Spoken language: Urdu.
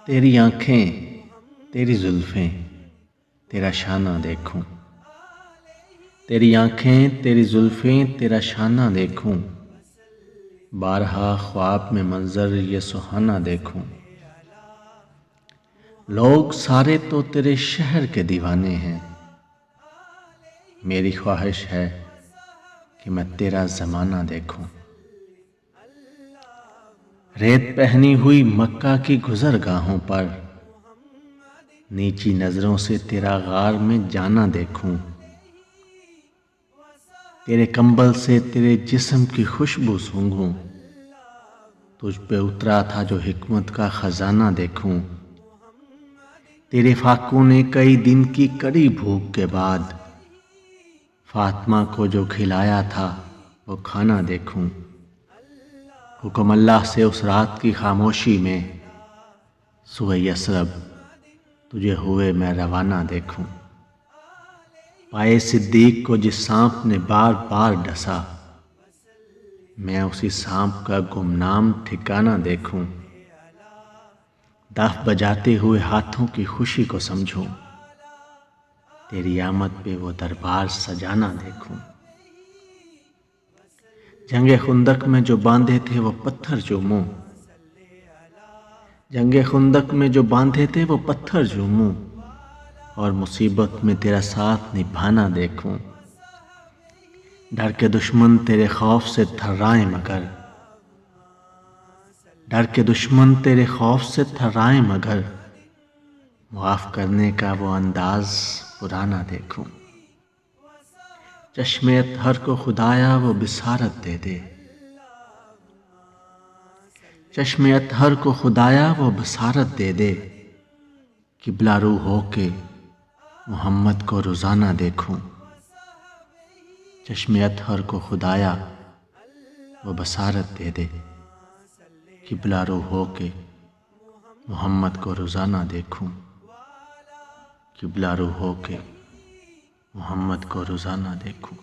تیری آنکھیں تیری زلفیں تیرا شانہ دیکھوں، تیری آنکھیں تیری زلفیں تیرا شانہ دیکھوں، بارہا خواب میں منظر یہ سہانا دیکھوں۔ لوگ سارے تو تیرے شہر کے دیوانے ہیں، میری خواہش ہے کہ میں تیرا زمانہ دیکھوں۔ ریت پہنی ہوئی مکہ کی گزرگاہوں پر نیچی نظروں سے تیرا غار میں جانا دیکھوں۔ تیرے کمبل سے تیرے جسم کی خوشبو سونگھوں، تجھ پہ اترا تھا جو حکمت کا خزانہ دیکھوں۔ تیرے فاقوں نے کئی دن کی کڑی بھوک کے بعد فاطمہ کو جو کھلایا تھا وہ کھانا دیکھوں۔ حکم اللہ سے اس رات کی خاموشی میں سوئے یثرب تجھے ہوئے میں روانہ دیکھوں۔ پائے صدیق کو جس سانپ نے بار بار ڈسا، میں اسی سانپ کا گمنام ٹھکانہ دیکھوں۔ دف بجاتے ہوئے ہاتھوں کی خوشی کو سمجھوں، تیری آمد پہ وہ دربار سجانا دیکھوں۔ جنگ خندق میں جو باندھے تھے وہ پتھر چوموں، جنگ خندق میں جو باندھے تھے وہ پتھر چوموں، اور مصیبت میں تیرا ساتھ نبھانا دیکھوں۔ ڈر کے دشمن تیرے خوف سے تھرائیں مگر، ڈر کے دشمن تیرے خوف سے تھرائیں مگر، معاف کرنے کا وہ انداز پرانا دیکھوں۔ چشم اطہر کو خدایا وہ بصارت دے دے، چشم اطہر کو خدایا وہ بصارت دے دے، قبلہ رو ہو کے محمد کو روزانہ دیکھوں۔ چشم اطہر کو خدایا وہ بصارت دے دے، قبلہ رو ہو کے محمد کو روزانہ دیکھوں، قبلہ رو ہو کے محمد کو روزانہ دیکھوں۔